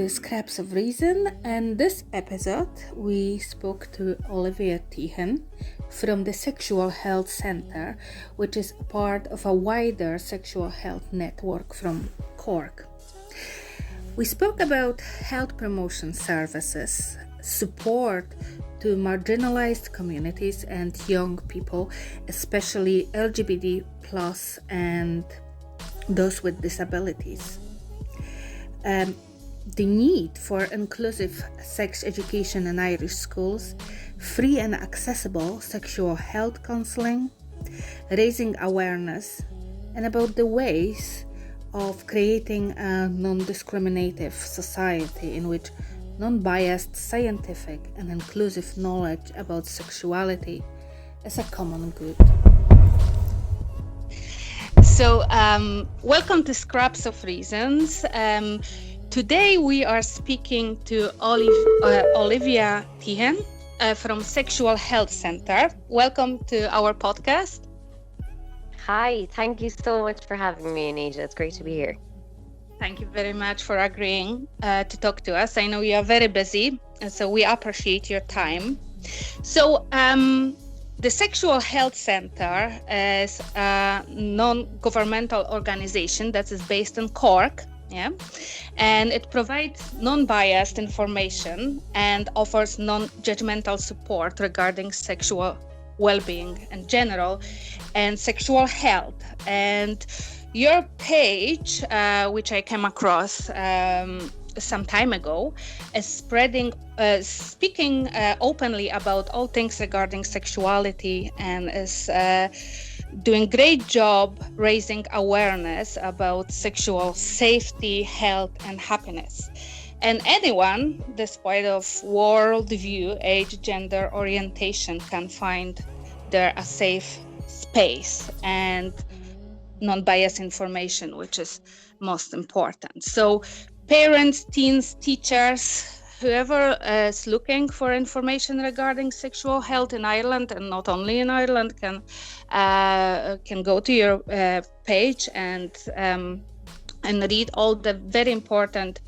to Scraps of Reason, and this episode we spoke to Olivia Teahan from the Sexual Health Centre, which is part of a wider sexual health network from Cork. We spoke about health promotion services, support to marginalized communities and young people, especially LGBT plus and those with disabilities. The need for inclusive sex education in Irish schools, free and accessible sexual health counselling, raising awareness, and about the ways of creating a non-discriminative society in which non-biased scientific and inclusive knowledge about sexuality is a common good. So, welcome to Scraps of Reasons. Today we are speaking to Olivia Teahan from Sexual Health Centre. Welcome to our podcast. Hi, thank you so much for having me, Anita. It's great to be here. Thank you very much for agreeing to talk to us. I know you are very busy, and so we appreciate your time. So, the Sexual Health Centre is a non-governmental organization that is based in Cork, and it provides non-biased information and offers non-judgmental support regarding sexual well-being in general and sexual health. And your page, which I came across some time ago, is speaking openly about all things regarding sexuality and is doing great job raising awareness about sexual safety, health, and happiness. And anyone, despite of worldview, age, gender, orientation, can find there a safe space and non-biased information, which is most important. So parents, teens, teachers, whoever is looking for information regarding sexual health in Ireland, and not only in Ireland, can go to your page and read all the very important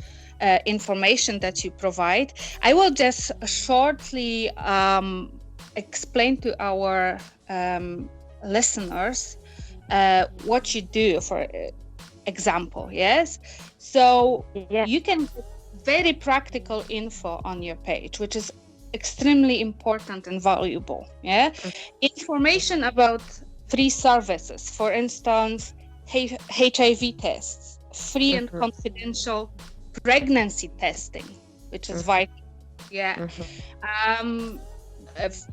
information that you provide. I will just shortly explain to our listeners what you do, for example. Yes, so you can get very practical info on your page, which is extremely important and valuable. Information about free services, for instance, HIV tests, free and confidential pregnancy testing, which is vital.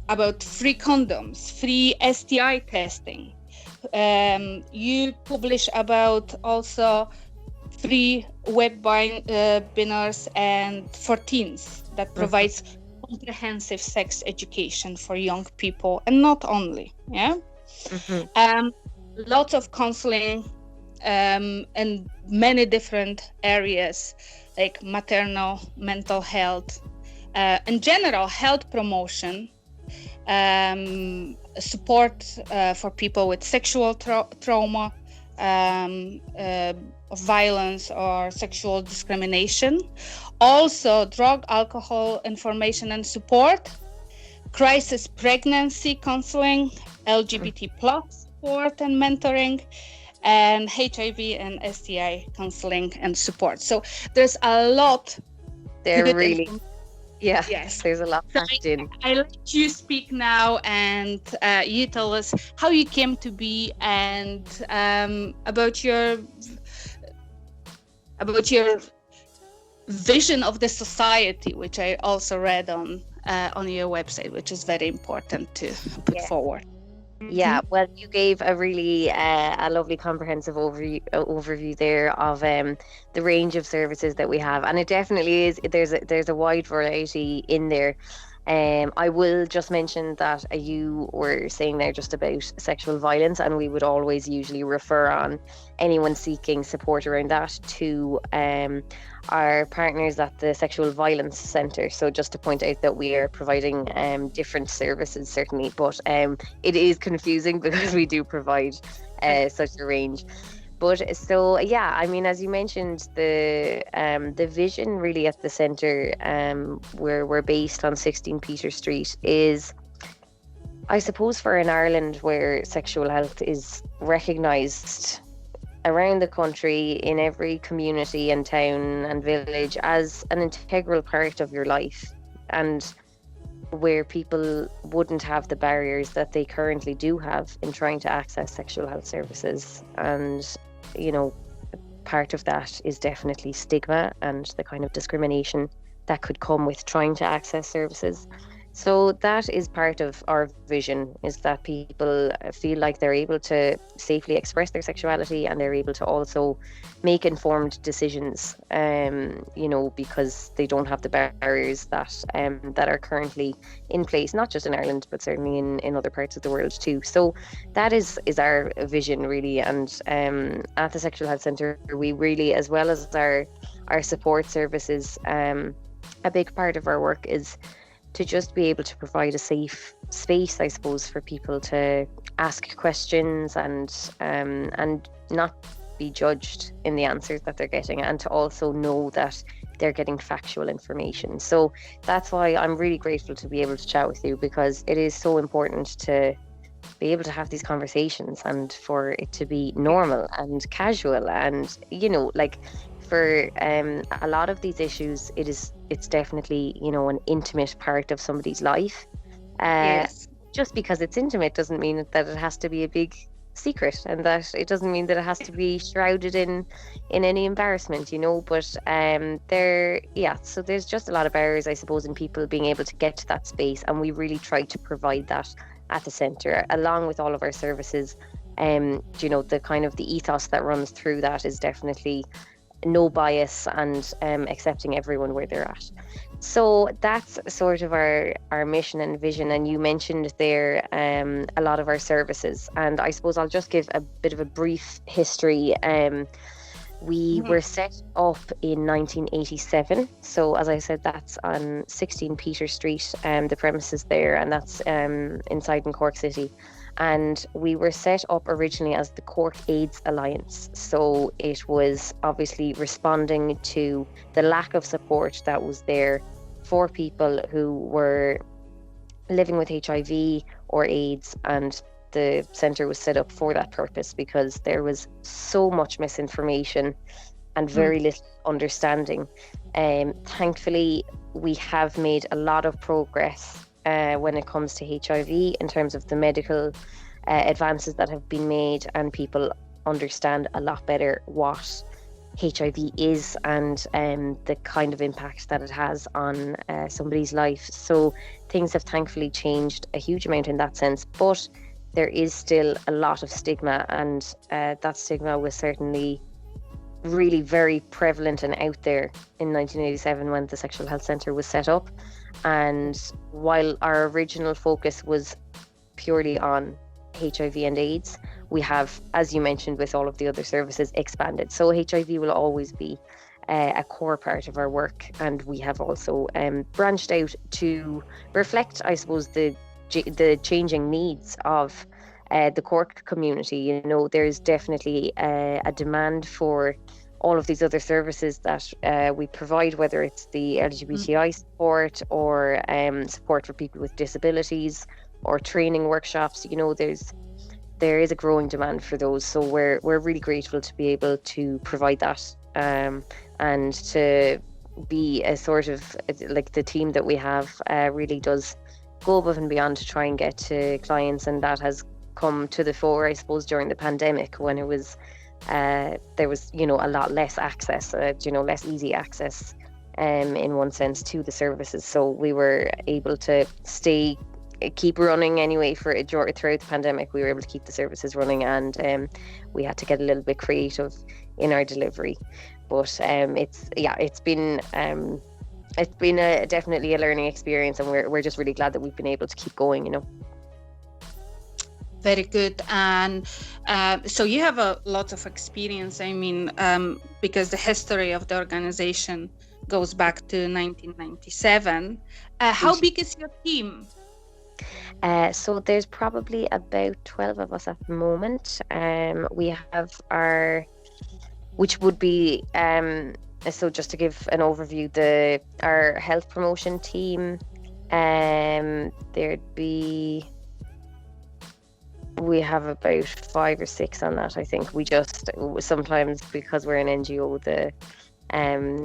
About free condoms, free STI testing. You publish about also free webinars and for teens that provides comprehensive sex education for young people, and not only. Lots of counseling in many different areas, like maternal, mental health, in general health promotion, support for people with sexual trauma, of violence or sexual discrimination. Also drug, alcohol information and support, crisis pregnancy counseling, LGBT plus support and mentoring, and HIV and STI counseling and support. So there's a lot. Yes, there's a lot packed in. I let you speak now, and you tell us how you came to be, and about your vision of the society, which I also read on your website, which is very important to put forward. Yeah, well, you gave a really a lovely comprehensive overview there of the range of services that we have, and it definitely is. There's a wide variety in there. I will just mention that you were saying there just about sexual violence, and we would always usually refer on anyone seeking support around that to our partners at the Sexual Violence Centre. So just to point out that we are providing different services, certainly, but it is confusing because we do provide such a range. But so yeah, I mean, as you mentioned, the vision really at the centre, where we're based on 16 Peter Street, is, I suppose, for in Ireland, where sexual health is recognised around the country, in every community and town and village, as an integral part of your life, and where people wouldn't have the barriers that they currently do have in trying to access sexual health services. And, you know, part of that is definitely stigma and the kind of discrimination that could come with trying to access services. So that is part of our vision, is that people feel like they're able to safely express their sexuality, and they're able to also make informed decisions, because they don't have the barriers that are currently in place, not just in Ireland, but certainly in other parts of the world too. So that is our vision really. And at the Sexual Health Centre, we really, as well as our support services, a big part of our work is to just be able to provide a safe space, I suppose, for people to ask questions and not be judged in the answers that they're getting, and to also know that they're getting factual information. So that's why I'm really grateful to be able to chat with you, because it is so important to be able to have these conversations, and for it to be normal and casual. And for a lot of these issues, it's definitely an intimate part of somebody's life. Yes. Just because it's intimate doesn't mean that it has to be a big secret, and that it doesn't mean that it has to be shrouded in any embarrassment, but so there's just a lot of barriers, I suppose, in people being able to get to that space, and we really try to provide that at the centre, along with all of our services. The kind of the ethos that runs through that is definitely no bias, and accepting everyone where they're at. So that's sort of our mission and vision. And you mentioned there a lot of our services, and I suppose I'll just give a bit of a brief history. We were set up in 1987. So as I said, that's on 16 Peter Street, the premises there, and that's inside in Cork City. And we were set up originally as the Cork AIDS Alliance. So it was obviously responding to the lack of support that was there for people who were living with HIV or AIDS, and the centre was set up for that purpose, because there was so much misinformation and very little understanding. Thankfully, we have made a lot of progress when it comes to HIV, in terms of the medical advances that have been made, and people understand a lot better what HIV is, and the kind of impact that it has on somebody's life. So things have thankfully changed a huge amount in that sense, but there is still a lot of stigma, and that stigma was certainly really very prevalent and out there in 1987 when the Sexual Health Centre was set up. And while our original focus was purely on HIV and AIDS, we have, as you mentioned, with all of the other services, expanded. So HIV will always be a core part of our work, and we have also branched out to reflect, I suppose, the changing needs of the Cork community. There's definitely a demand for all of these other services that we provide, whether it's the LGBTI support, or support for people with disabilities, or training workshops. There is a growing demand for those. So we're really grateful to be able to provide that, and to be a sort of, like, the team that we have really does go above and beyond to try and get to clients. And that has come to the fore, I suppose, during the pandemic, when it was there was a lot less access, less easy access in one sense to the services. So we were able to keep running anyway throughout the pandemic. We were able to keep the services running, and we had to get a little bit creative in our delivery. But it's been definitely a learning experience, and we're just really glad that we've been able to keep going. Very good. And so you have a lot of experience, because the history of the organization goes back to 1997. How big is your team? So there's probably about 12 of us at the moment. We have our which would be so just to give an overview, our health promotion team, we have about 5 or 6 on that. I think we just sometimes, because we're an NGO,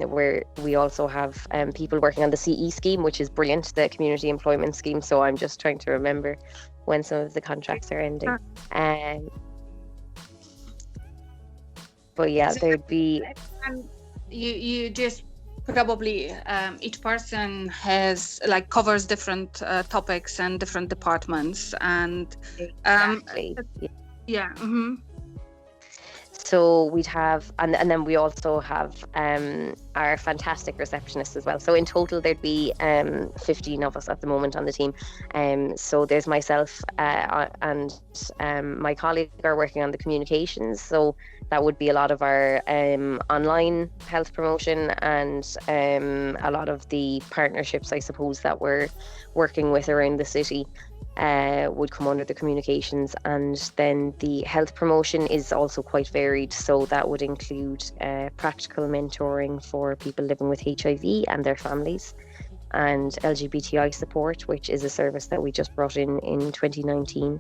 where we also have people working on the CE scheme, which is brilliant, the community employment scheme. So I'm just trying to remember when some of the contracts are ending. But yeah, there'd be. You just probably each person has covers different topics and different departments, and Exactly. Yeah. Mm-hmm. So we'd have, and then we also have our fantastic receptionists as well. So in total, there'd be 15 of us at the moment on the team. So there's myself and my colleague are working on the communications. So that would be a lot of our online health promotion and a lot of the partnerships, I suppose, that we're working with around the city. Would come under the communications, and then the health promotion is also quite varied. So that would include practical mentoring for people living with HIV and their families, and LGBTI support, which is a service that we just brought in 2019.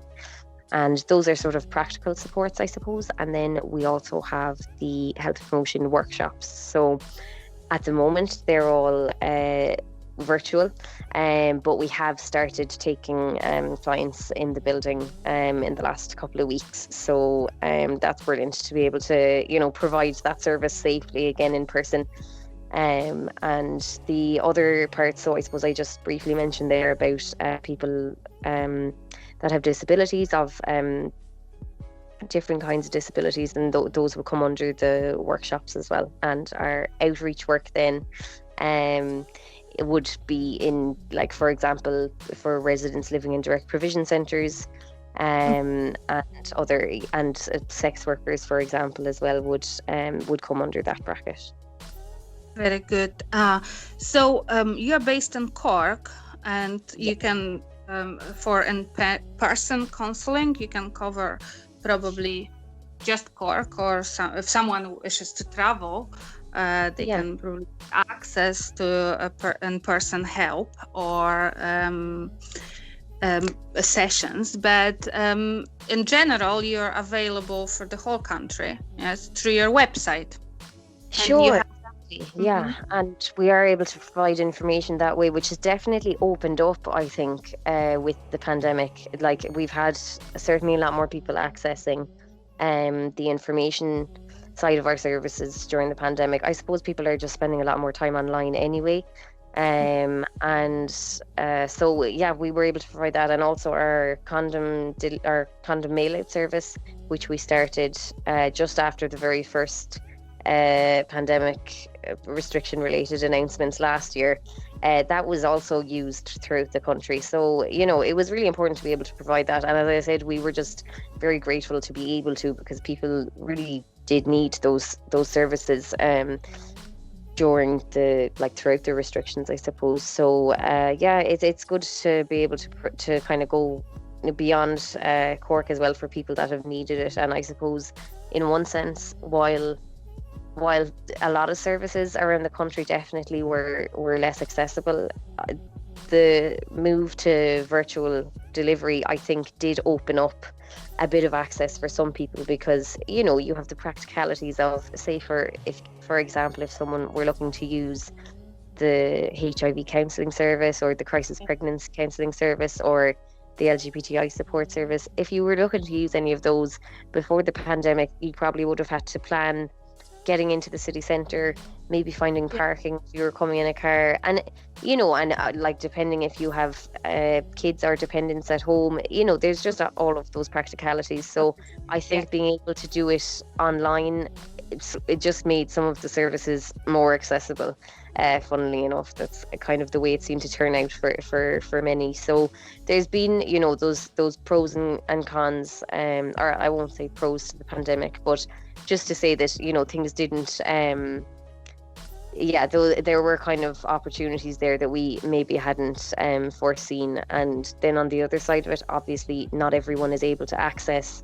And those are sort of practical supports, I suppose. And then we also have the health promotion workshops. So at the moment, they're all virtual, but we have started taking clients in the building in the last couple of weeks. So that's brilliant to be able to, provide that service safely again in person. And the other part, so I suppose I just briefly mentioned there about people that have disabilities of different kinds of disabilities, and those will come under the workshops as well. And our outreach work then it would be in, for example, for residents living in direct provision centres, and sex workers, for example, as well would come under that bracket. Very good. So you're based in Cork, and you can for in-person counselling, you can cover probably just Cork, or if someone wishes to travel, they can probably access to in-person help or sessions. But in general, you're available for the whole country, yes, through your website. Sure. Yeah, and we are able to provide information that way, which has definitely opened up, I think, with the pandemic. We've had certainly a lot more people accessing the information side of our services during the pandemic. I suppose people are just spending a lot more time online anyway. So yeah, we were able to provide that, and also our condom mail out service, which we started just after the very first pandemic restriction related announcements last year. That was also used throughout the country. So, it was really important to be able to provide that. And as I said, we were just very grateful to be able to, because people really did need those services during throughout the restrictions, I suppose. So it's good to be able to kind of go beyond Cork as well for people that have needed it. And I suppose in one sense, while a lot of services around the country definitely were less accessible, the move to virtual delivery, I think, did open up a bit of access for some people, because you have the practicalities of, say, for example, if someone were looking to use the HIV counselling service or the crisis pregnancy counselling service or the LGBTI support service, if you were looking to use any of those before the pandemic, you probably would have had to plan getting into the city centre, maybe finding parking if you were coming in a car, and depending if you have kids or dependents at home, there's just all of those practicalities. So I think being able to do it online, it just made some of the services more accessible. Funnily enough, that's kind of the way it seemed to turn out for many. So there's been those pros and cons, or I won't say pros to the pandemic, but just to say that things didn't though there were kind of opportunities there that we maybe hadn't foreseen. And then on the other side of it, obviously not everyone is able to access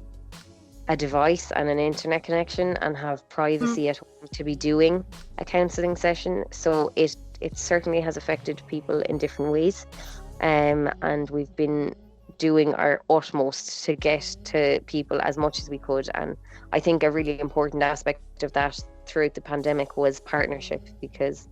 a device and an internet connection and have privacy at home to be doing a counselling session. So it certainly has affected people in different ways. And we've been doing our utmost to get to people as much as we could. And I think a really important aspect of that throughout the pandemic was partnership, because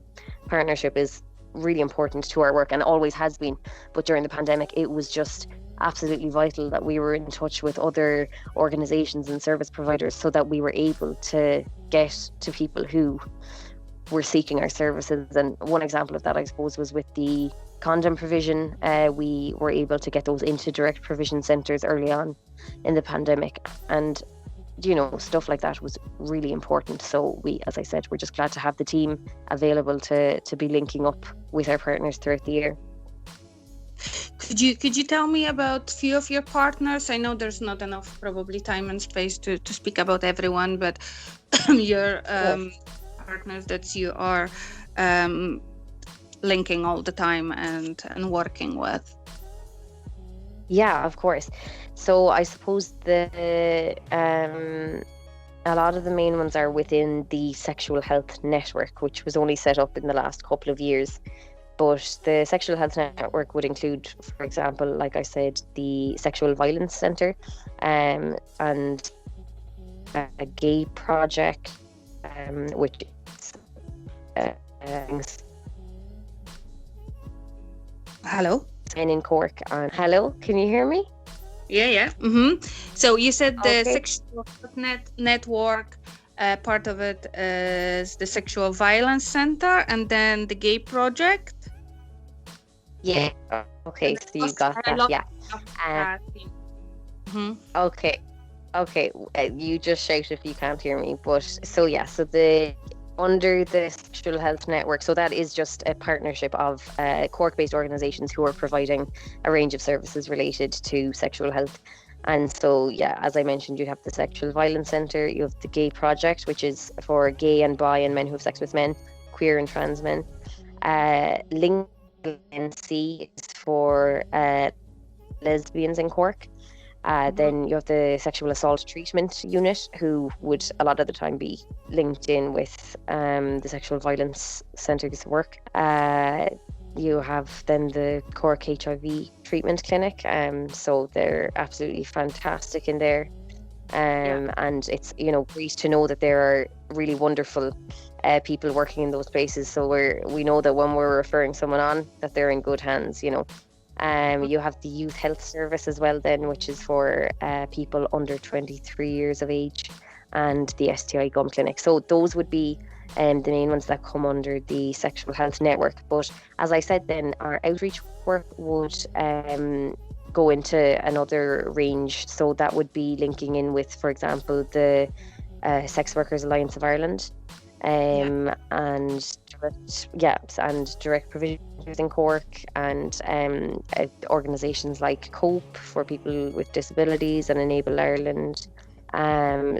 partnership is really important to our work and always has been. But during the pandemic, it was just absolutely vital that we were in touch with other organisations and service providers so that we were able to get to people who were seeking our services. And one example of that, I suppose, was with the condom provision. We were able to get those into direct provision centres early on in the pandemic, and stuff like that was really important. So we, as I said, we're just glad to have the team available to be linking up with our partners throughout the year. Could you tell me about a few of your partners? I know there's not enough probably time and space to speak about everyone, but your partners that you are linking all the time and working with. Yeah, of course. So I suppose a lot of the main ones are within the Sexual Health Network, which was only set up in the last couple of years. But the Sexual Health Network would include, for example, like I said, the Sexual Violence Centre, and a gay project, which is Hello? in Cork. Hello, can you hear me? Yeah. So you said the Okay. Sexual Health Network, part of it is the Sexual Violence Centre, and then the gay project. Yeah. Okay, so you got that. Yeah. Okay. You just shout if you can't hear me. But so under the Sexual Health Network, so that is just a partnership of Cork-based organisations who are providing a range of services related to sexual health. And so, as I mentioned, you have the Sexual Violence Centre, you have the Gay Project, which is for gay and bi and men who have sex with men, queer and trans men. NC is for lesbians in Cork. Then you have the Sexual Assault Treatment Unit, who would a lot of the time be linked in with the Sexual Violence Centre's work. You have then the Cork HIV Treatment Clinic, so they're absolutely fantastic in there. And it's great to know that there are really wonderful people working in those places. So we know that when we're referring someone on, that they're in good hands. You have the Youth Health Service as well, then, which is for people under 23 years of age, and the STI Gum Clinic. So those would be the main ones that come under the Sexual Health Network. But as I said, then our outreach work would go into another range. So that would be linking in with, for example, the Sex Workers Alliance of Ireland, and direct provision in Cork, and organisations like COPE for people with disabilities, and Enable Ireland.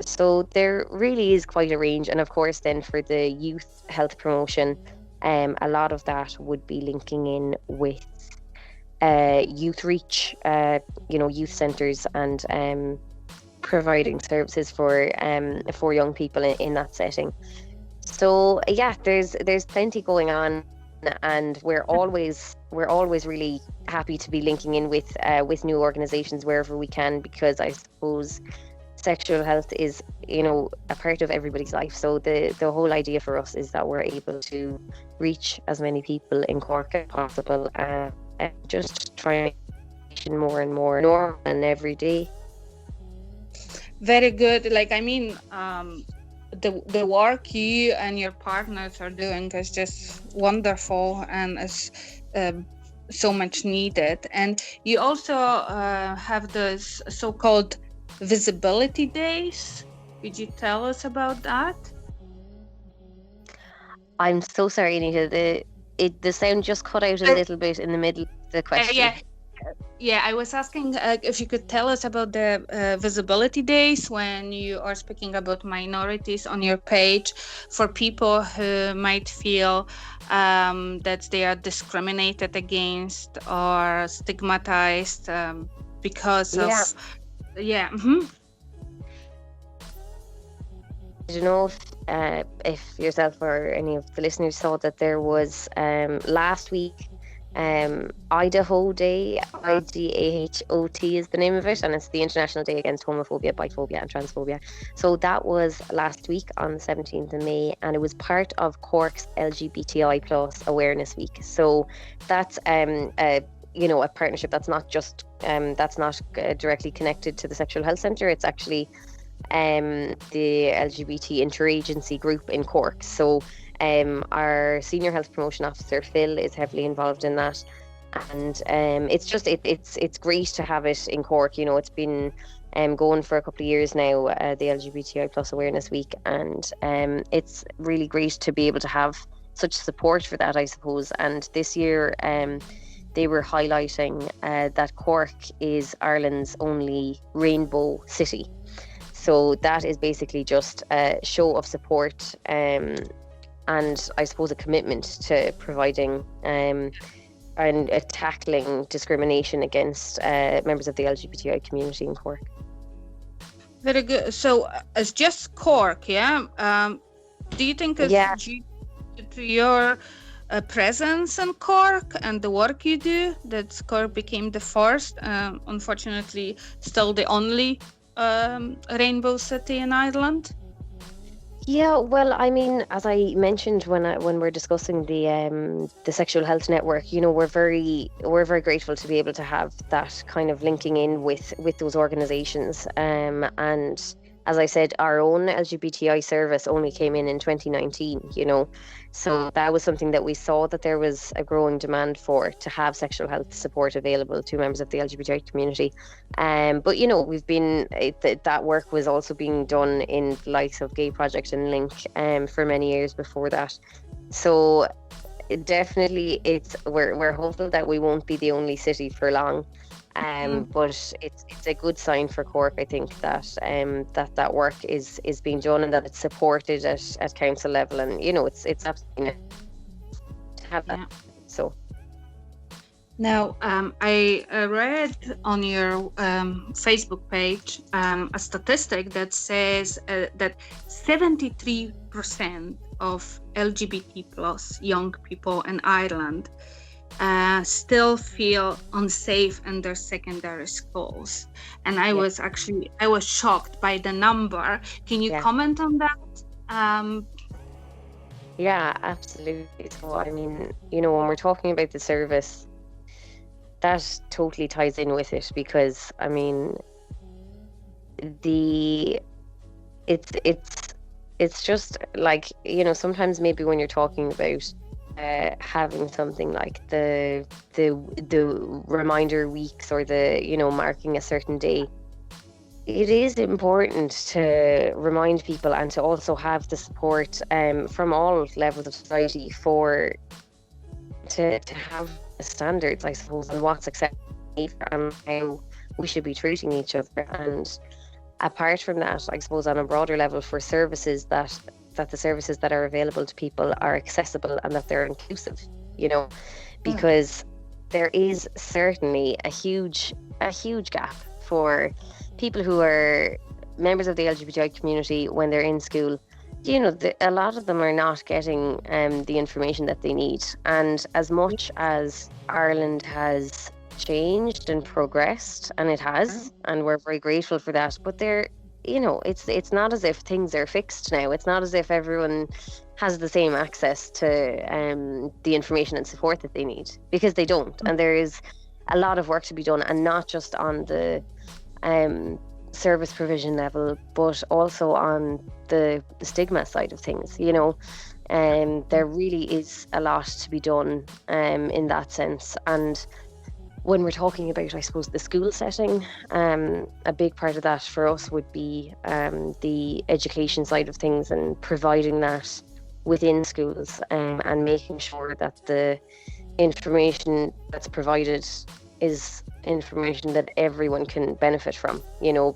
So there really is quite a range. And of course then for the youth health promotion, a lot of that would be linking in with youth reach, youth centres, and providing services for young people in that setting. So there's plenty going on, and we're always really happy to be linking in with new organisations wherever we can, because I suppose sexual health is a part of everybody's life. So the whole idea for us is that we're able to reach as many people in Cork as possible, and just try and make it more and more normal and every day. Very good. The work you and your partners are doing is just wonderful, and is so much needed. And you also have those so-called visibility days. Could you tell us about that? I'm so sorry, Anita. The sound just cut out a little bit in the middle of the question. Yeah, I was asking if you could tell us about the visibility days, when you are speaking about minorities on your page, for people who might feel that they are discriminated against or stigmatized because of... don't know if yourself or any of the listeners saw that there was last week Idaho Day. IDAHOT is the name of it, and it's the International Day Against Homophobia, Biphobia and Transphobia. So that was last week on the 17th of May, and it was part of Cork's LGBTI plus awareness week. So that's a partnership that's not just directly connected to the Sexual Health Centre. It's actually the LGBT interagency group in Cork. So our senior health promotion officer Phil is heavily involved in that, and it's great to have it in Cork. It's been going for a couple of years now, the LGBTI plus awareness week, and it's really great to be able to have such support for that, I suppose. And this year they were highlighting that Cork is Ireland's only rainbow city. So that is basically just a show of support and I suppose a commitment to providing and tackling discrimination against members of the LGBTI community in Cork. Very good. So it's just Cork, yeah? Do you think it's due to your presence in Cork and the work you do that Cork became the first, unfortunately still the only rainbow city in Ireland? Yeah, well, I mean, as I mentioned when we're discussing the Sexual Health Network, we're very grateful to be able to have that kind of linking in with those organisations. And as I said, our own LGBTI service only came in 2019. So that was something that we saw that there was a growing demand for, to have sexual health support available to members of the LGBTI community. But we've been that work was also being done in the likes of Gay Project and Link for many years before that. So definitely, we're hopeful that we won't be the only city for long. But it's a good sign for Cork, I think, that that work is being done and that it's supported at council level, and it's absolutely to have that. So now I read on your Facebook page a statistic that says that 73% of LGBT plus young people in Ireland still feel unsafe in their secondary schools, and I was shocked by the number. Can you comment on that? Yeah, absolutely. So I mean, when we're talking about the service, that totally ties in with it, because I mean, it's just like, sometimes maybe when you're talking about having something like the reminder weeks, or the marking a certain day, it is important to remind people and to also have the support from all levels of society to have standards, I suppose, on what's acceptable and how we should be treating each other. And apart from that, I suppose on a broader level, for services that the services that are available to people are accessible and that they're inclusive, because there is certainly a huge gap for people who are members of the LGBTI community when they're in school. A lot of them are not getting the information that they need. And as much as Ireland has changed and progressed, and it has, and we're very grateful for that, but it's not as if things are fixed now. It's not as if everyone has the same access to the information and support that they need, because they don't. And there is a lot of work to be done, and not just on the service provision level, but also on the stigma side of things. There really is a lot to be done in that sense. And when we're talking about, I suppose, the school setting, a big part of that for us would be the education side of things, and providing that within schools, and making sure that the information that's provided is information that everyone can benefit from,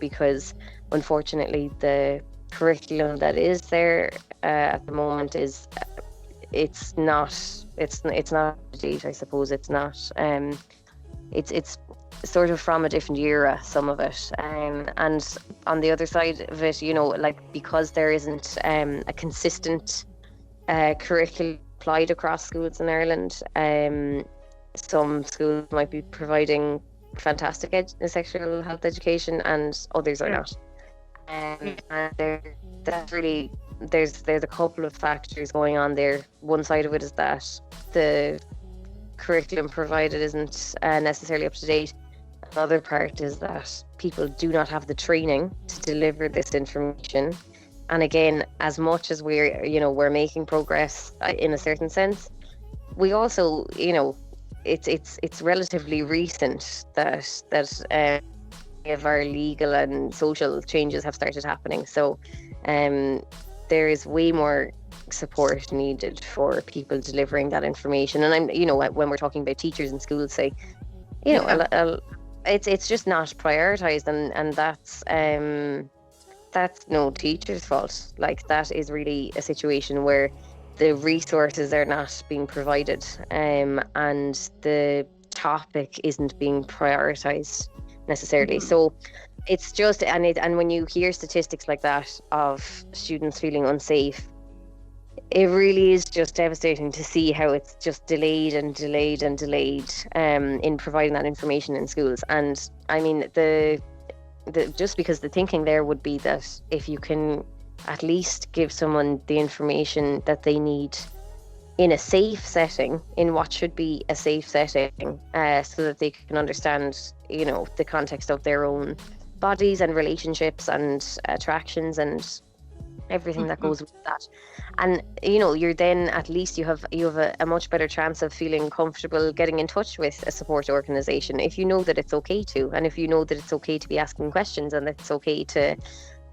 because unfortunately the curriculum that is there at the moment it's not up to date, I suppose. It's not it's sort of from a different era, some of it. And on the other side of it, you know, like, because there isn't a consistent curriculum applied across schools in Ireland, some schools might be providing fantastic sexual health education and others are not. And that's really, there's a couple of factors going on there. One side of it is that the curriculum provided isn't necessarily up to date. Another part is that people do not have the training to deliver this information. And again, as much as we're making progress in a certain sense, we also, you know, it's relatively recent that of our legal and social changes have started happening. So there is way more support needed for people delivering that information. And I'm, you know, when we're talking about teachers in schools, say, you know, it's just not prioritized, and that's no teacher's fault. Like, that is really a situation where the resources are not being provided, and the topic isn't being prioritized necessarily. So it's just, and when you hear statistics like that of students feeling unsafe, it really is just devastating to see how it's just delayed in providing that information in schools. And I mean, just because the thinking there would be that if you can at least give someone the information that they need in a safe setting, in what should be a safe setting, so that they can understand, you know, the context of their own bodies and relationships and attractions and everything that goes with that. And, you know, you're then, at least you have a much better chance of feeling comfortable getting in touch with a support organisation, if you know that it's okay to, and if you know that it's okay to be asking questions, and it's okay to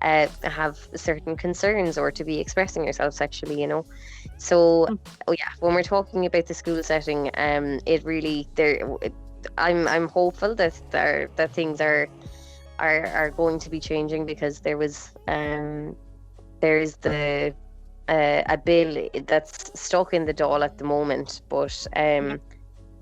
have certain concerns or to be expressing yourself sexually, you know. So when we're talking about the school setting, it really, I'm hopeful that things are going to be changing, because there's a bill that's stuck in the Dáil at the moment, but that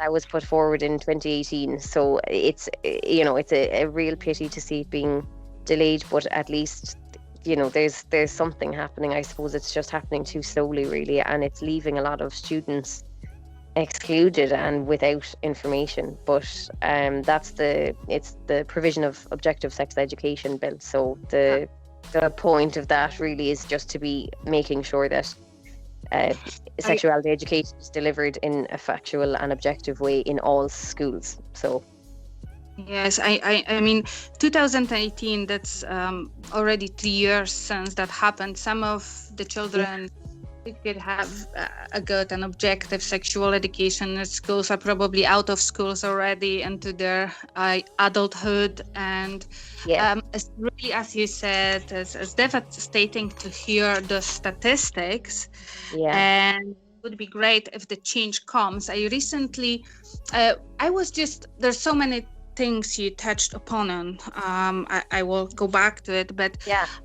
was put forward in 2018. So it's, you know, it's a real pity to see it being delayed, but at least, you know, there's something happening. I suppose it's just happening too slowly, really, and it's leaving a lot of students excluded and without information. But it's the provision of objective sex education bill. So the point of that really is just to be making sure that sexuality education is delivered in a factual and objective way in all schools. So yes, I mean, 2018, that's already 3 years since that happened. Some of the children could have a good and objective sexual education at schools are probably out of schools already into their adulthood. And it's really, as you said, it's devastating to hear the statistics. And it would be great if the change comes. I recently, there's so many things you touched upon, I will go back to it, but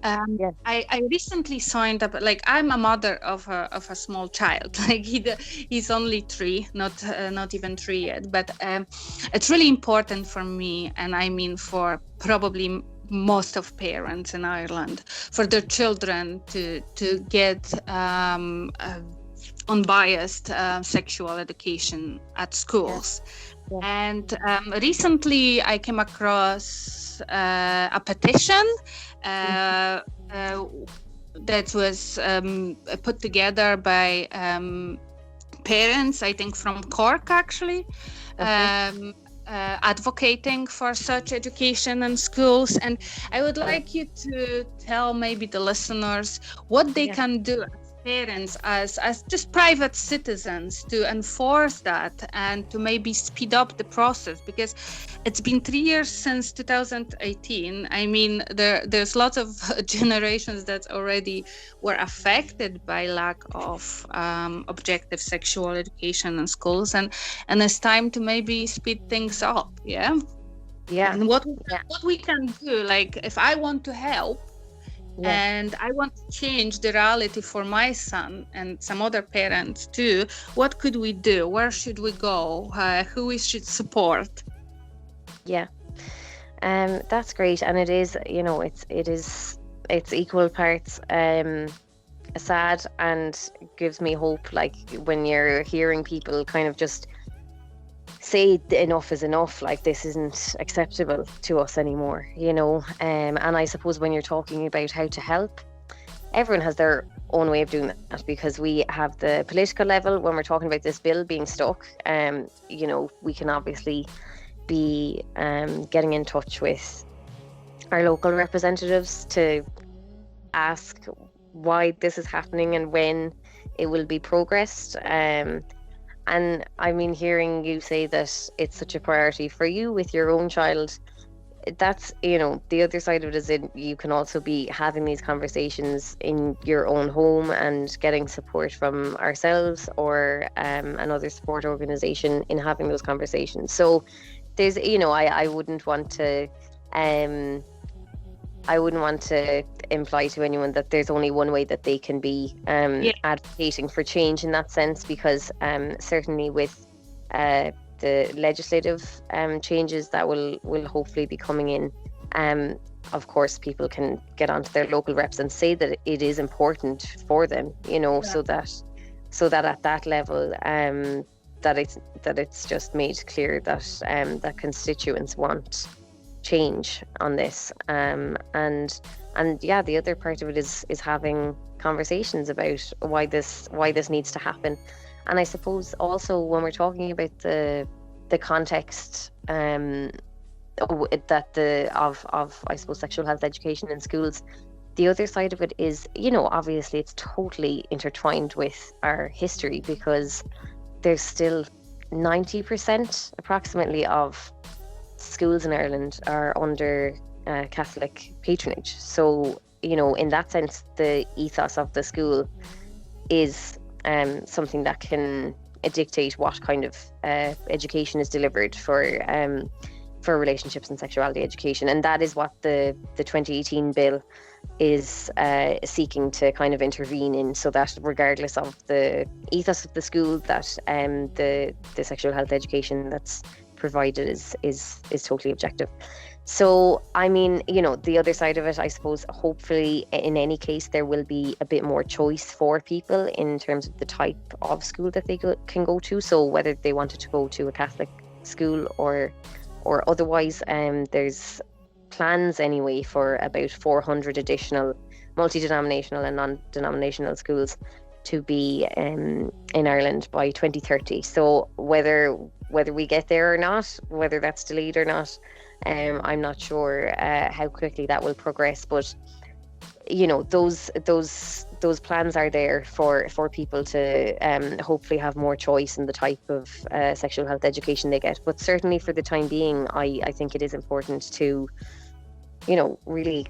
I recently signed up. Like, I'm a mother of a small child. Like, he's only 3, not even 3 yet, but it's really important for me, and I mean for probably most of parents in Ireland, for their children to get unbiased sexual education at schools. And recently I came across a petition that was put together by parents, I think from Cork, actually, advocating for such education in schools. And I would like you to tell maybe the listeners what they can do as parents, as just private citizens, to enforce that and to maybe speed up the process, because it's been 3 years since 2018. I mean, there's lots of generations that already were affected by lack of objective sexual education in schools, and it's time to maybe speed things up. And what we can do, like, if I want to help and I want to change the reality for my son and some other parents too, what could we do? Where should we go? Who we should support? Yeah. That's great, and it is, it's equal parts sad, and gives me hope. Like when you're hearing people kind of just say enough is enough, like this isn't acceptable to us anymore, and I suppose when you're talking about how to help, everyone has their own way of doing that, because we have the political level when we're talking about this bill being stuck. We can obviously be getting in touch with our local representatives to ask why this is happening and when it will be progressed. And I mean, hearing you say that it's such a priority for you with your own child, that's, the other side of it is that you can also be having these conversations in your own home and getting support from ourselves or another support organization in having those conversations. So there's, I wouldn't want to imply to anyone that there's only one way that they can be advocating for change in that sense, because certainly with the legislative changes that will hopefully be coming in, of course people can get onto their local reps and say that it is important for them, so that at that level that it's just made clear that that constituents want change on this, and yeah, the other part of it is having conversations about why this needs to happen. And I suppose also when we're talking about the context of I suppose sexual health education in schools, the other side of it is, obviously it's totally intertwined with our history, because there's still 90% approximately of schools in Ireland are under Catholic patronage. So, in that sense, the ethos of the school is something that can dictate what kind of education is delivered for relationships and sexuality education. And that is what the 2018 bill is seeking to kind of intervene in, so that regardless of the ethos of the school, that the sexual health education that's provided is totally objective. So I mean, the other side of it, I suppose, hopefully in any case there will be a bit more choice for people in terms of the type of school that they can go to. So whether they wanted to go to a Catholic school or otherwise, there's plans anyway for about 400 additional multi-denominational and non-denominational schools to be in Ireland by 2030. So whether we get there or not, whether that's delayed or not, I'm not sure how quickly that will progress. But those plans are there for people to hopefully have more choice in the type of sexual health education they get. But certainly for the time being, I think it is important to really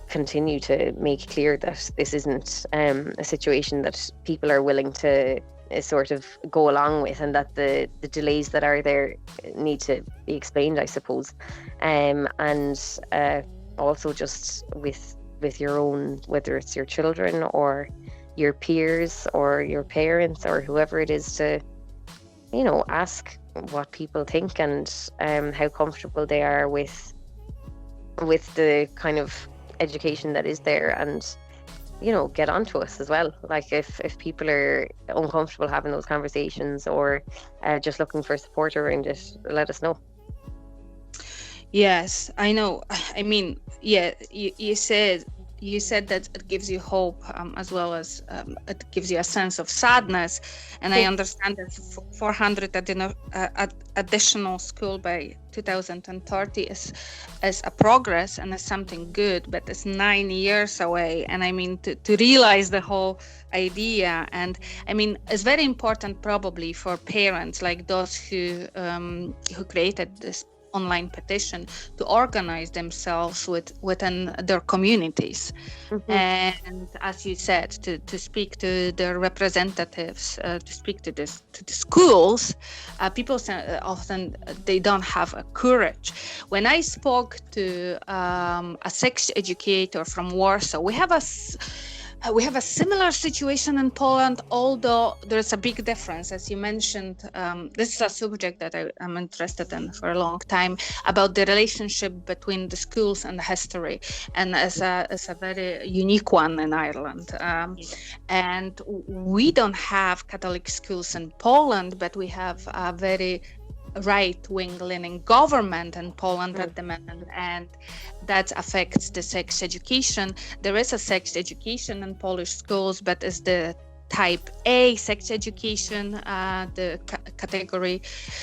continue to make clear that this isn't a situation that people are willing to sort of go along with, and that the delays that are there need to be explained, I suppose. And also just with your own, whether it's your children or your peers or your parents or whoever it is, to ask what people think and how comfortable they are with the kind of education that is there, and get onto us as well. Like if people are uncomfortable having those conversations or just looking for support around it, let us know. Yes, I know. I mean, yeah, you said that it gives you hope, as well as it gives you a sense of sadness. And I understand that 400 additional school by 2030 is a progress and is something good, but it's 9 years away. And I mean, to realize the whole idea, and I mean, it's very important probably for parents like those who created this online petition to organize themselves within their communities, and as you said, to speak to their representatives, to speak to the schools. People say often they don't have a courage. When I spoke to a sex educator from Warsaw, we have We have a similar situation in Poland, although there's a big difference. As you mentioned, this is a subject that I'm interested in for a long time, about the relationship between the schools and the history, and as a very unique one in Ireland. And we don't have Catholic schools in Poland, but we have a very right-wing leaning government in Poland at the moment, and that affects the sex education. There is a sex education in Polish schools, but it's the type A sex education, the category.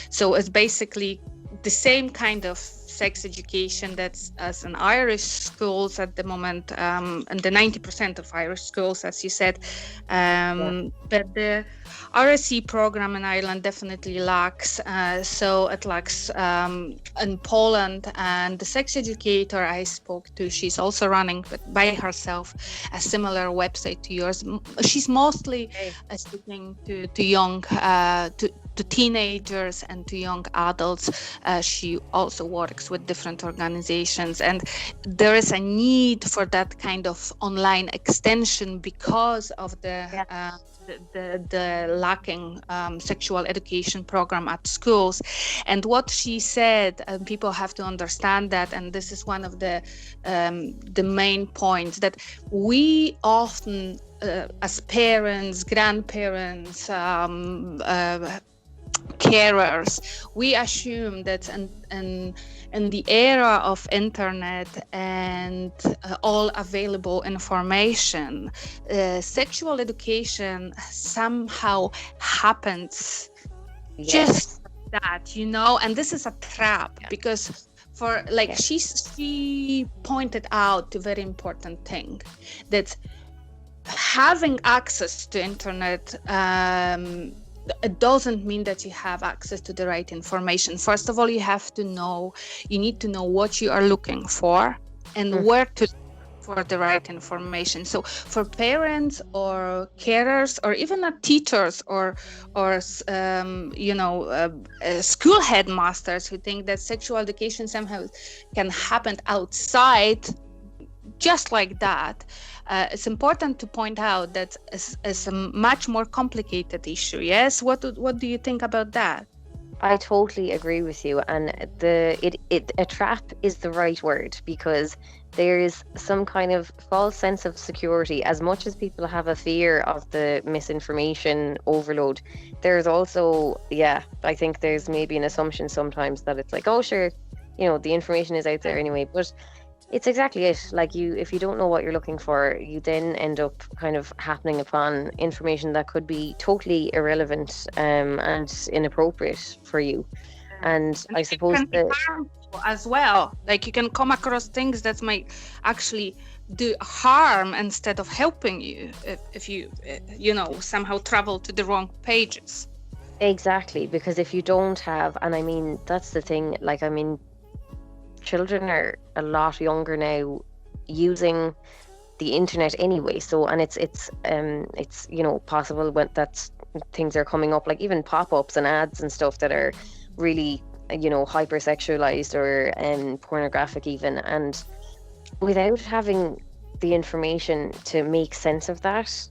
So it's basically the same kind of sex education that's as in Irish schools at the moment, and the 90% of Irish schools, as you said. But the RSE program in Ireland definitely lacks. So it lacks in Poland. And the sex educator I spoke to, she's also running by herself a similar website to yours. She's mostly speaking to young, to teenagers and to young adults. She also works with different organizations, and there is a need for that kind of online extension because of the lacking sexual education program at schools. And what she said, people have to understand that, and this is one of the main points, that we often as parents, grandparents, carers, we assume that in the era of internet and all available information, sexual education somehow happens just that, and this is a trap, because for she pointed out a very important thing, that having access to internet it doesn't mean that you have access to the right information. First of all, you need to know what you are looking for and where to look for the right information. So for parents or carers or even teachers or school headmasters who think that sexual education somehow can happen outside just like that, it's important to point out that it's a much more complicated issue. Yes, what do you think about that? I totally agree with you, and a trap is the right word, because there is some kind of false sense of security. As much as people have a fear of the misinformation overload, there's also, I think there's maybe an assumption sometimes that it's like, oh sure, the information is out there anyway, but it's exactly it. Like, if you don't know what you're looking for, you then end up kind of happening upon information that could be totally irrelevant and inappropriate for you. And I suppose it can be harmful as well. Like, you can come across things that might actually do harm instead of helping you if you somehow travel to the wrong pages. Exactly, because if you don't have, and I mean, that's the thing, children are a lot younger now using the internet anyway, so, and it's possible when that things are coming up, like even pop-ups and ads and stuff that are really hypersexualized or pornographic even, and without having the information to make sense of that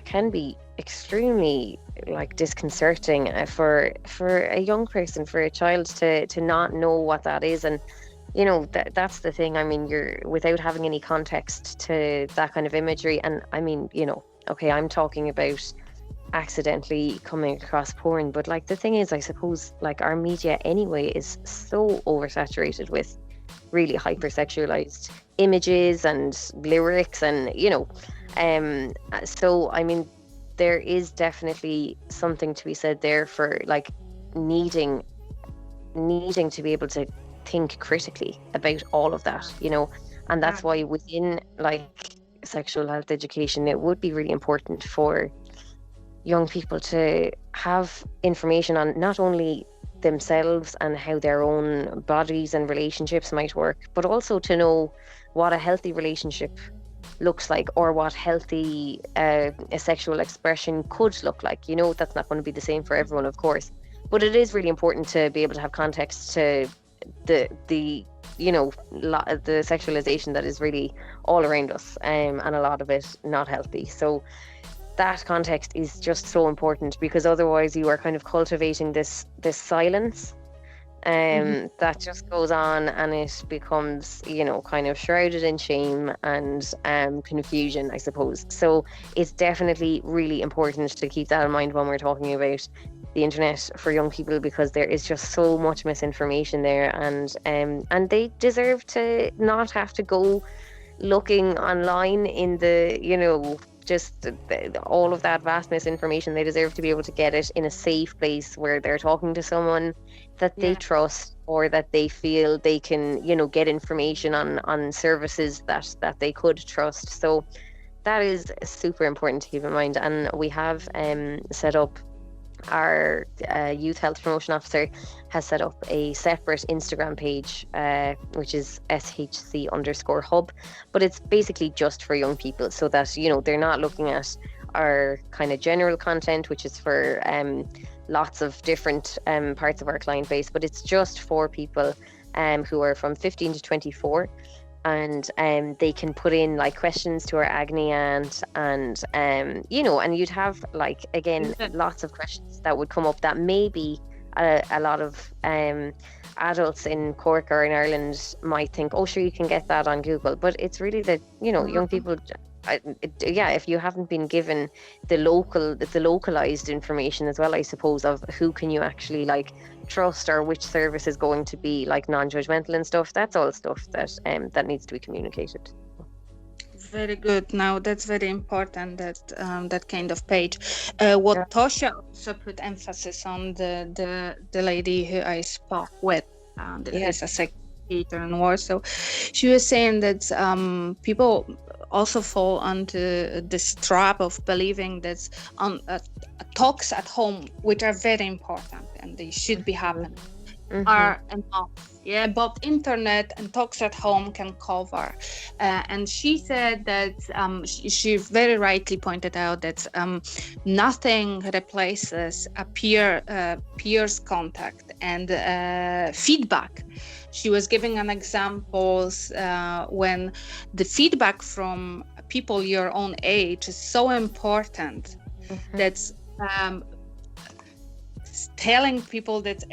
can be extremely disconcerting for a young person, for a child to not know what that is. And that's the thing. I mean, you're without having any context to that kind of imagery. And I mean, okay, I'm talking about accidentally coming across porn, but the thing is, I suppose, our media anyway is so oversaturated with really hypersexualized images and lyrics, and so I mean, there is definitely something to be said there for needing to be able to think critically about all of that, and that's why within sexual health education, it would be really important for young people to have information on not only themselves and how their own bodies and relationships might work, but also to know what a healthy relationship looks like, or what healthy a sexual expression could look like. That's not going to be the same for everyone, of course, but it is really important to be able to have context to the the sexualization that is really all around us, and a lot of it not healthy. So that context is just so important, because otherwise you are kind of cultivating this silence that just goes on, and it becomes, kind of shrouded in shame and confusion, I suppose. So it's definitely really important to keep that in mind when we're talking about the internet for young people, because there is just so much misinformation there, and they deserve to not have to go looking online in just all of that vast misinformation. They deserve to be able to get it in a safe place where they're talking to someone that they trust, or that they feel they can, get information on services that they could trust. So that is super important to keep in mind. And we have set up, our youth health promotion officer has set up a separate Instagram page, which is SHC_hub, but it's basically just for young people, so that they're not looking at our kind of general content, which is for lots of different parts of our client base, but it's just for people who are from 15 to 24. And they can put in like questions to our agony aunt, and and you'd have, like, again, lots of questions that would come up that maybe a lot of adults in Cork or in Ireland might think, oh sure, you can get that on Google, but it's really that young people, if you haven't been given the localized information as well, I suppose, of who can you actually like trust, or which service is going to be like non-judgmental and stuff, that's all stuff that that needs to be communicated. Very good. Now that's very important, that kind of page. What Tosha also put emphasis on, the lady who I spoke with, that is a sex educator in Warsaw. She was saying that people also fall onto this trap of believing that talks at home, which are very important and they should be happening, are enough. Both internet and talks at home can cover. And she said that she very rightly pointed out that nothing replaces a peer's contact and feedback. She was giving an examples when the feedback from people your own age is so important. That's telling people that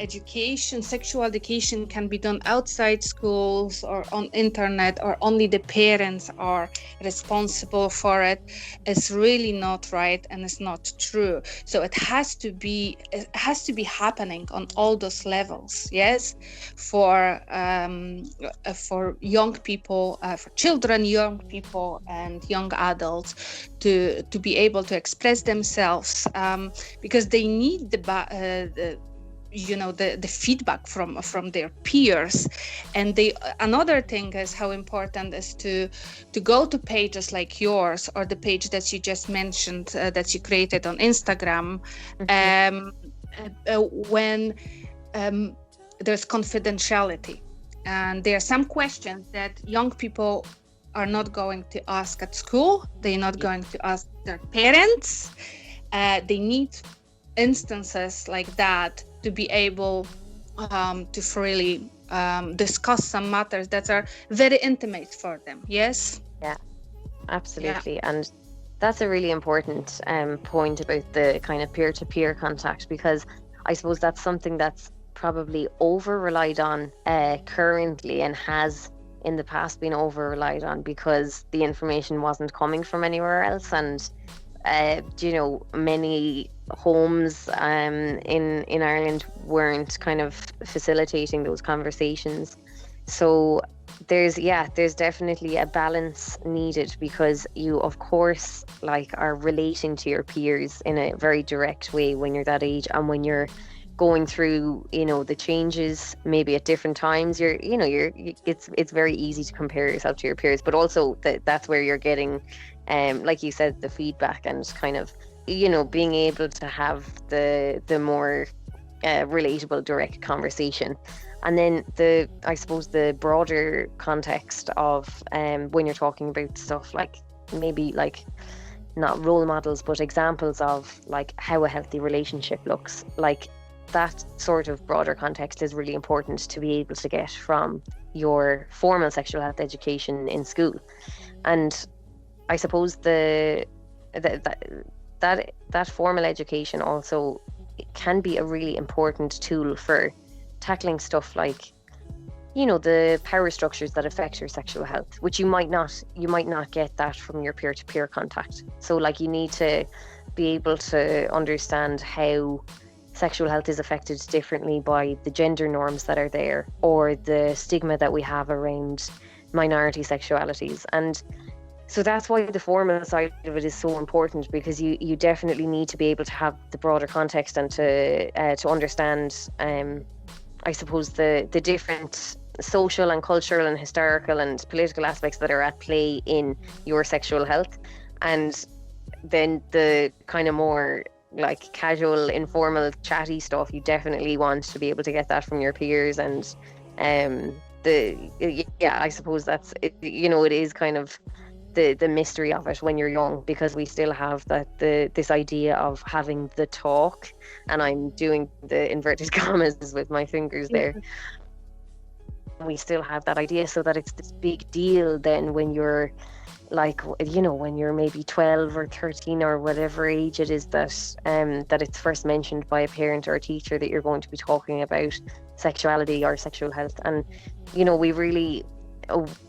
sexual education can be done outside schools or on internet, or only the parents are responsible for it, is really not right and it's not true. So it has to be happening on all those levels. For young people, for children, young people and young adults to be able to express themselves, because they need the feedback from their peers. And another thing is how important is to go to pages like yours, or the page that you just mentioned, that you created on Instagram, when there's confidentiality, and there are some questions that young people are not going to ask at school, they're not going to ask their parents. They need instances like that to be able to freely discuss some matters that are very intimate for them. Yes? Yeah, absolutely. Yeah. And that's a really important point about the kind of peer-to-peer contact, because I suppose that's something that's probably over-relied on currently, and has in the past been over-relied on because the information wasn't coming from anywhere else. And many homes in Ireland weren't kind of facilitating those conversations. So there's definitely a balance needed, because you of course are relating to your peers in a very direct way when you're that age, and when you're going through the changes maybe at different times, it's very easy to compare yourself to your peers, but also that's where you're getting like you said, the feedback, and kind of being able to have the more relatable direct conversation. And then I suppose the broader context of when you're talking about stuff like maybe not role models, but examples of how a healthy relationship looks. that sort of broader context is really important to be able to get from your formal sexual health education in school. And I suppose that formal education also can be a really important tool for tackling stuff like, the power structures that affect your sexual health, which you might not get that from your peer-to-peer contact. So like, you need to be able to understand how sexual health is affected differently by the gender norms that are there, or the stigma that we have around minority sexualities. And so that's why the formal side of it is so important, because you definitely need to be able to have the broader context and to understand, I suppose, the different social and cultural and historical and political aspects that are at play in your sexual health. And then the kind of more like casual, informal, chatty stuff, you definitely want to be able to get that from your peers. And I suppose that's it, it is kind of the mystery of it when you're young, because we still have this idea of having the talk, and I'm doing the inverted commas with my fingers there. We still have that idea, so that it's this big deal then when you're like, when you're maybe 12 or 13 or whatever age it is, that it's first mentioned by a parent or a teacher that you're going to be talking about sexuality or sexual health. And we really,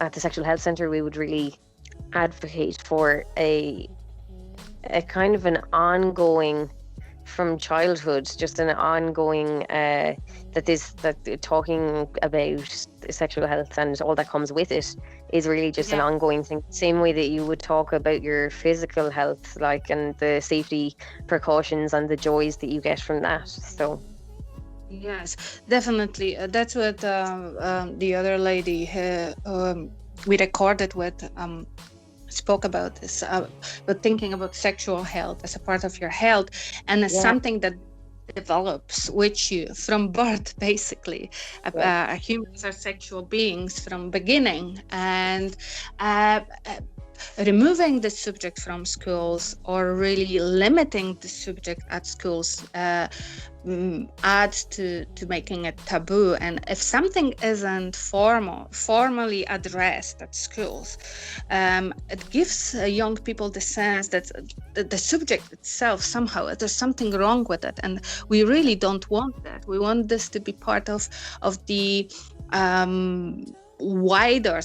at the Sexual Health Centre, we would really advocate for a kind of an ongoing, from childhood, just an ongoing that talking about sexual health and all that comes with it is really just an ongoing thing, same way that you would talk about your physical health, like, and the safety precautions and the joys that you get from that. So yes, definitely, that's what the other lady we recorded with spoke about this, but thinking about sexual health as a part of your health, and as something that develops with you from birth, basically. Humans are sexual beings from beginning, and removing the subject from schools, or really limiting the subject at schools, adds to making it taboo. And if something isn't formally addressed at schools, it gives young people the sense that the subject itself, somehow there's something wrong with it, and we really don't want that. We want this to be part of the wider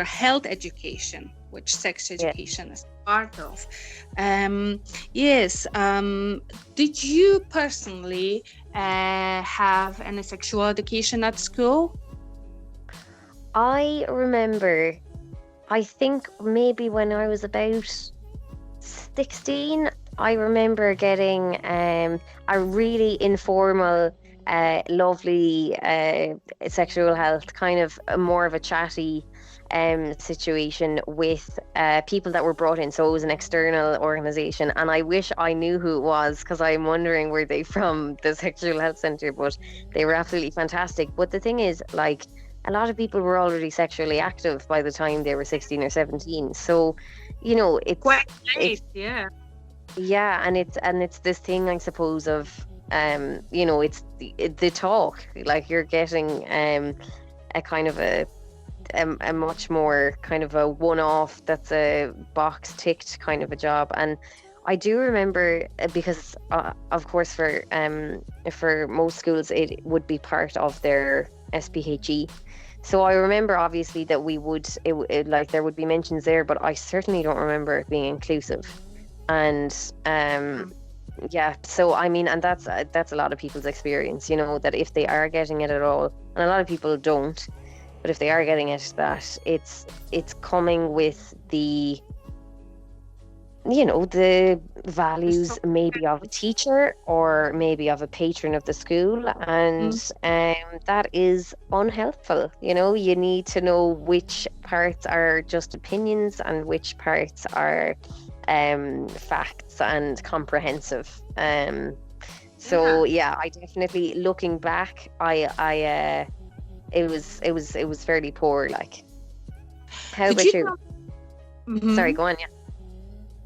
health education, which sex education is part of. Did you personally have any sexual education at school? I remember, I think maybe when I was about 16, I remember getting a really informal, lovely sexual health, kind of more of a chatty situation with people that were brought in. So it was an external organization, and I wish I knew who it was, because I'm wondering, were they from the Sexual Health Centre? But they were absolutely fantastic. But the thing is, like, a lot of people were already sexually active by the time they were 16 or 17. So, it's quite late. And it's this thing, I suppose, of it's the talk, like, you're getting a kind of a much more kind of a one-off, that's a box ticked kind of a job. And I do remember, because of course for most schools it would be part of their SPHE. So I remember, obviously, that we would like, there would be mentions there, but I certainly don't remember it being inclusive. And so I mean, and that's a lot of people's experience, that if they are getting it at all, and a lot of people don't, but if they are getting it, that it's coming with the the values maybe of a teacher, or maybe of a patron of the school, and that is unhelpful. You need to know which parts are just opinions and which parts are facts and comprehensive. I definitely, looking back, it was fairly poor. Like, how about you? Mm-hmm. Sorry, go on.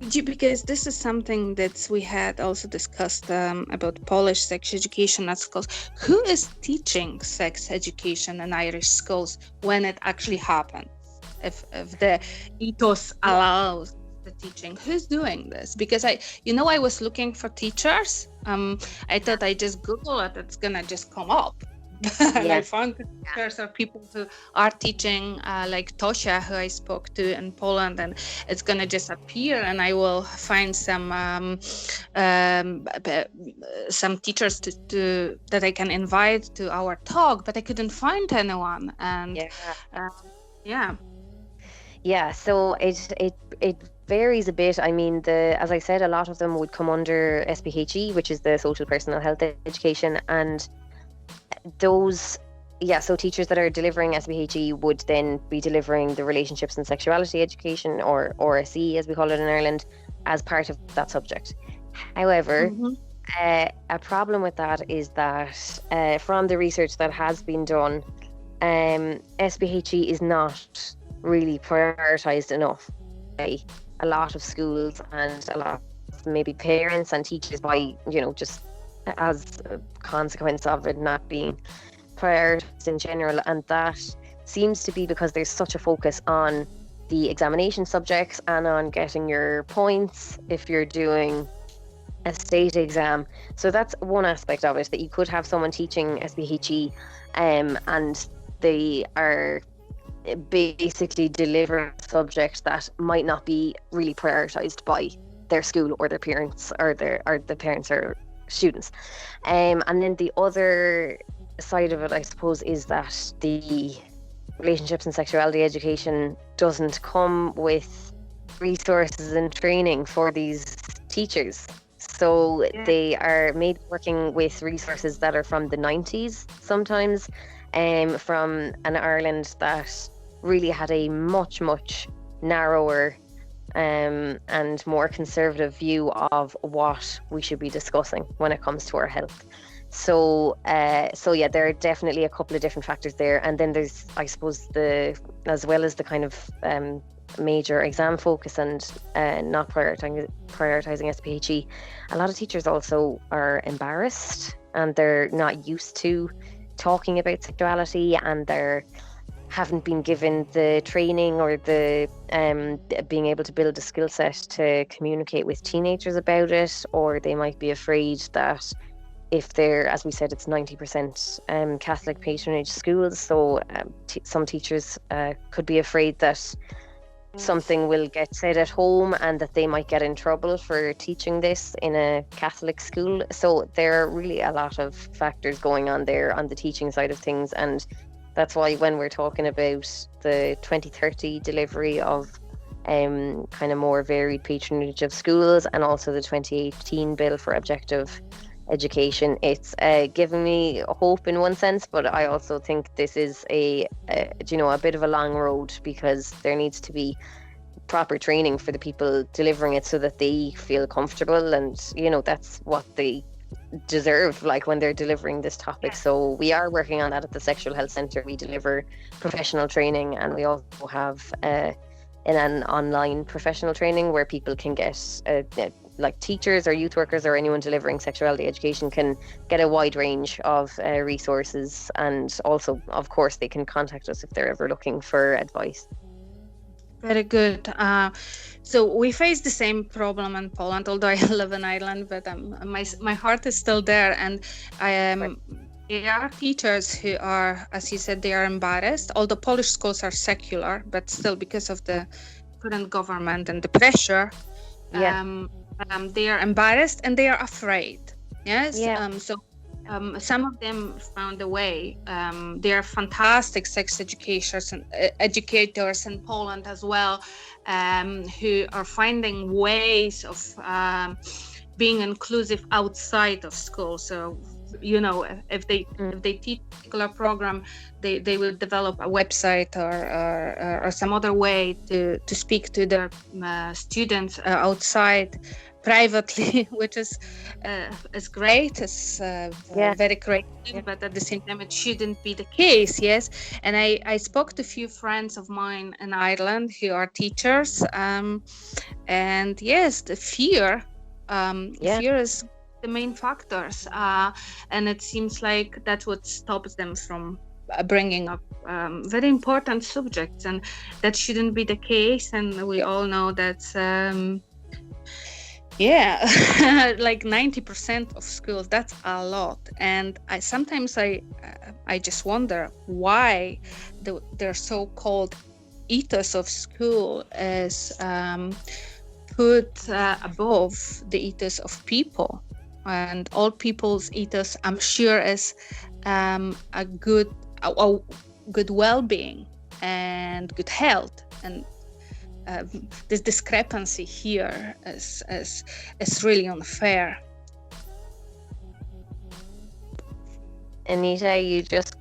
Because this is something that we had also discussed about Polish sex education at schools. Who is teaching sex education in Irish schools when it actually happens? If the ethos allows the teaching, who's doing this? Because I was looking for teachers. I thought I just Google it, it's gonna just come up. And I found the teachers are people who are teaching, like Tosia, who I spoke to in Poland, and it's gonna just appear, and I will find some teachers to that I can invite to our talk, but I couldn't find anyone, and so it varies a bit. I mean, as I said, a lot of them would come under SPHE, which is the Social Personal Health Education, and those so teachers that are delivering SPHE would then be delivering the Relationships and Sexuality Education, or RSE as we call it in Ireland, as part of that subject. However, a problem with that is that from the research that has been done, SPHE is not really prioritised enough by a lot of schools and a lot of maybe parents and teachers, by just as a consequence of it not being prioritized in general. And that seems to be because there's such a focus on the examination subjects and on getting your points if you're doing a state exam. So that's one aspect of it, that you could have someone teaching SPHE and they are basically delivering a subject that might not be really prioritized by their school or their parents, or the parents or students. And then the other side of it, I suppose, is that the Relationships and Sexuality Education doesn't come with resources and training for these teachers. So they are maybe working with resources that are from the 90s sometimes, from an Ireland that really had a much narrower and more conservative view of what we should be discussing when it comes to our health. So there are definitely a couple of different factors there. And then there's, I suppose, as well as the kind of major exam focus and not prioritizing SPHE, a lot of teachers also are embarrassed and they're not used to talking about sexuality, and they're haven't been given the training or the being able to build a skill set to communicate with teenagers about it, or they might be afraid that if they're, as we said, it's 90% Catholic patronage schools, so some teachers could be afraid that something will get said at home and that they might get in trouble for teaching this in a Catholic school. So there are really a lot of factors going on there on the teaching side of things, and that's why when we're talking about the 2030 delivery of kind of more varied patronage of schools, and also the 2018 bill for objective education, it's given me hope in one sense, but I also think this is a bit of a long road, because there needs to be proper training for the people delivering it so that they feel comfortable, and that's what they deserve, like, when they're delivering this topic. So we are working on that at the Sexual Health Centre. We deliver professional training, and we also have an online professional training where people can get like teachers or youth workers or anyone delivering sexuality education can get a wide range of resources, and also, of course, they can contact us if they're ever looking for advice. Very good. So we face the same problem in Poland, although I live in Ireland, but my heart is still there. And there are teachers who are, as you said, they are embarrassed. Although Polish schools are secular, but still, because of the current government and the pressure, they are embarrassed and they are afraid. Yes. Some of them found a way. They are fantastic sex educators in Poland as well, who are finding ways of being inclusive outside of school. So, if they teach a particular program, they will develop a website or some other way to speak to their students outside. privately, which is great. It's very creative, Yeah. but at the same time, it shouldn't be the case. Yes, and I spoke to a few friends of mine in Ireland who are teachers, and yes, the fear is the main factors, and it seems like that's what stops them from bringing up very important subjects, and that shouldn't be the case. And we all know that like 90% of schools, that's a lot. And I sometimes I just wonder why their so-called ethos of school is put above the ethos of people. And all people's ethos, I'm sure, is a good well-being and good health. And this discrepancy here is really unfair. Anita, you just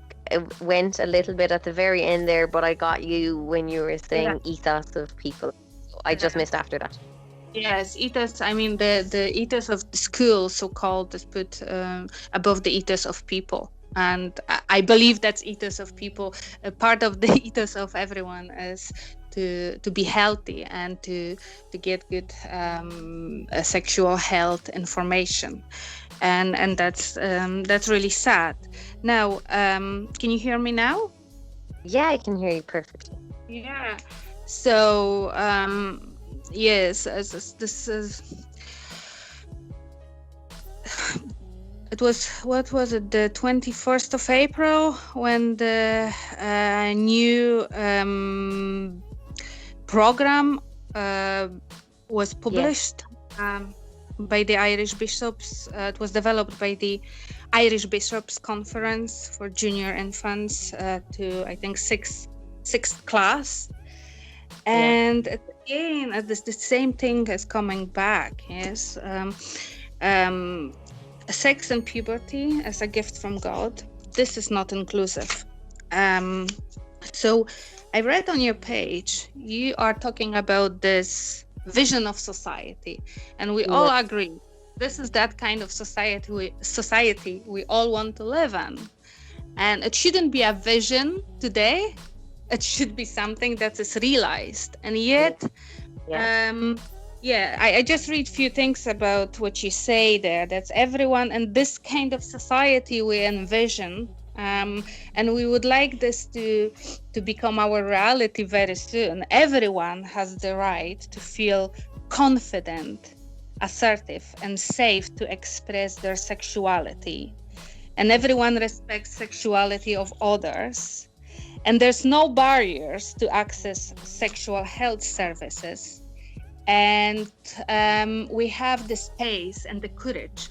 went a little bit at the very end there, but I got you when you were saying ethos of people. I just missed after that. Yes, ethos. I mean, the ethos of the school, so-called, is put above the ethos of people. And I believe that's ethos of people. A part of the ethos of everyone is to be healthy and to get good sexual health information, and that's really sad. Now, can you hear me now? Yeah, I can hear you perfectly. Yeah. So yes, this is. It was, what was it, the 21st of April, when the new program was published by the Irish Bishops. It was developed by the Irish Bishops Conference for Junior Infants to, I think, sixth class. And again, the same thing is coming back. Yes. Sex and puberty as a gift from God. This is not inclusive. So I read on your page, you are talking about this vision of society, and we all agree this is that kind of society we all want to live in. And it shouldn't be a vision today. It should be something that is realized. And yet, I just read a few things about what you say there. That's everyone in this kind of society we envision, and we would like this to become our reality very soon. Everyone has the right to feel confident, assertive, and safe to express their sexuality. And everyone respects sexuality of others. And there's no barriers to access sexual health services. And we have the space and the courage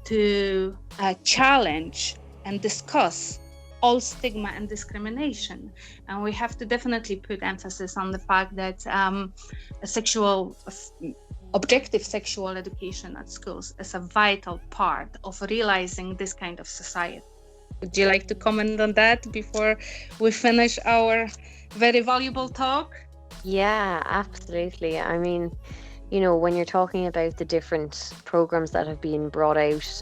to challenge and discuss all stigma and discrimination. And we have to definitely put emphasis on the fact that objective sexual education at schools is a vital part of realizing this kind of society. Would you like to comment on that before we finish our very valuable talk? Yeah, absolutely. I mean, you know, when you're talking about the different programs that have been brought out,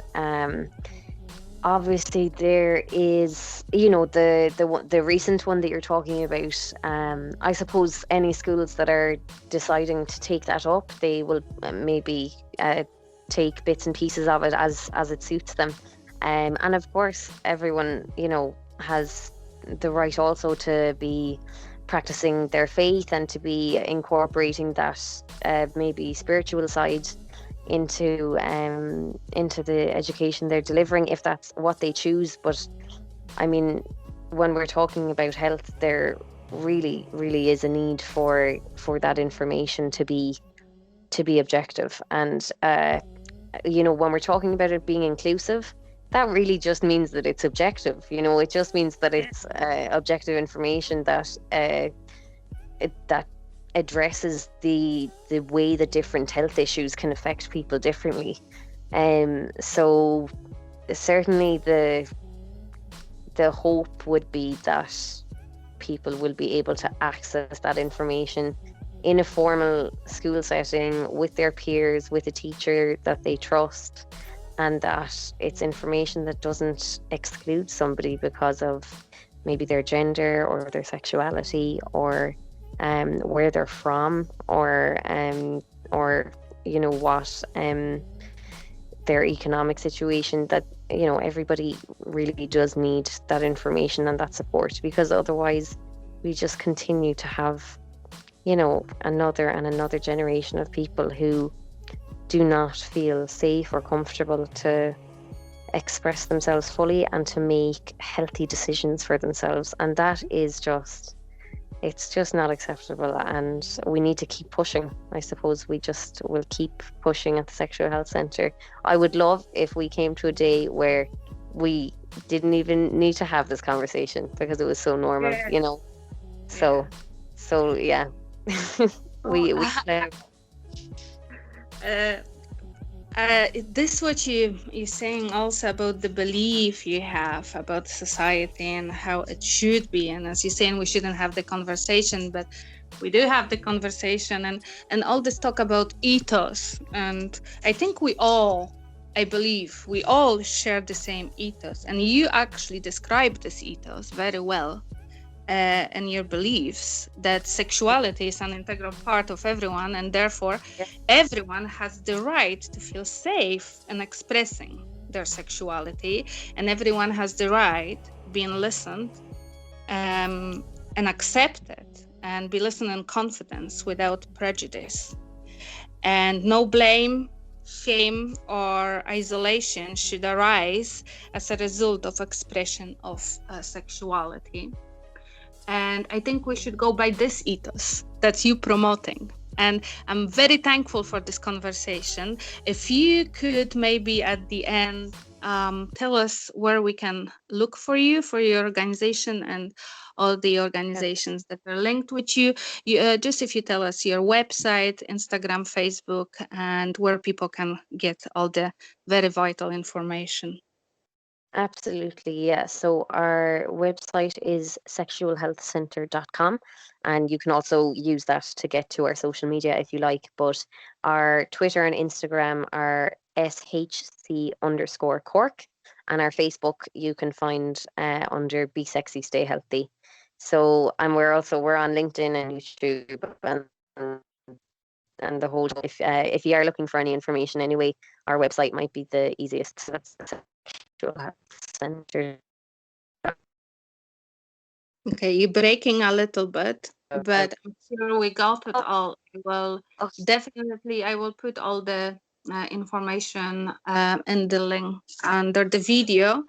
obviously there is, you know, the recent one that you're talking about. I suppose any schools that are deciding to take that up, they will maybe take bits and pieces of it as it suits them. And of course, everyone, you know, has the right also to be practicing their faith and to be incorporating that maybe spiritual side into the education they're delivering, if that's what they choose. But I mean, when we're talking about health, there really is a need for that information to be objective. And you know, when we're talking about it being inclusive, that really just means that it's objective. You know, it just means that it's objective information that that addresses the way that different health issues can affect people differently. So certainly the hope would be that people will be able to access that information in a formal school setting with their peers, with a teacher that they trust, and that it's information that doesn't exclude somebody because of maybe their gender or their sexuality or where they're from or what their economic situation, that everybody really does need that information and that support, because otherwise we just continue to have another generation of people who do not feel safe or comfortable to express themselves fully and to make healthy decisions for themselves. And that is it's just not acceptable, and we need to keep pushing. I suppose we just will keep pushing at the Sexual Health Centre. I would love if we came to a day where we didn't even need to have this conversation because it was so normal, So yeah. we This what you're saying also about the belief you have about society and how it should be, and as you're saying, we shouldn't have the conversation, but we do have the conversation, and all this talk about ethos, and I think I believe we all share the same ethos, and you actually described this ethos very well. And your beliefs that sexuality is an integral part of everyone, and therefore everyone has the right to feel safe in expressing their sexuality, and everyone has the right being listened and accepted, and be listened in confidence without prejudice, and no blame, shame, or isolation should arise as a result of expression of sexuality. And I think we should go by this ethos that you promoting. And I'm very thankful for this conversation. If you could maybe at the end tell us where we can look for you, for your organization and all the organizations that are linked with you. Just if you tell us your website, Instagram, Facebook, and where people can get all the very vital information. Absolutely, yeah. So our website is sexualhealthcentre.com, and you can also use that to get to our social media if you like. But our Twitter and Instagram are SHC_Cork, and our Facebook you can find under Be Sexy, Stay Healthy. So, and we're on LinkedIn and YouTube and the whole. If you are looking for any information anyway, our website might be the easiest. So that's Sexual Health Centre. Okay, you're breaking a little bit, but I'm sure we got it all. Well, definitely, I will put all the information in the link under the video.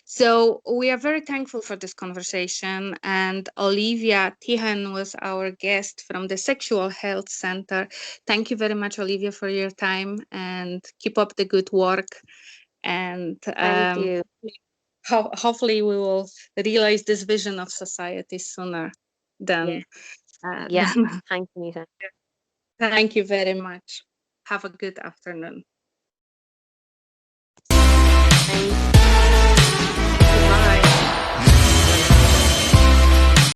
So we are very thankful for this conversation. And Olivia Teahan was our guest from the Sexual Health Centre. Thank you very much, Olivia, for your time, and keep up the good work. And thank you. hopefully we will realize this vision of society sooner than than... Thank you, Nita. Thank you very much. Have a good afternoon. Thank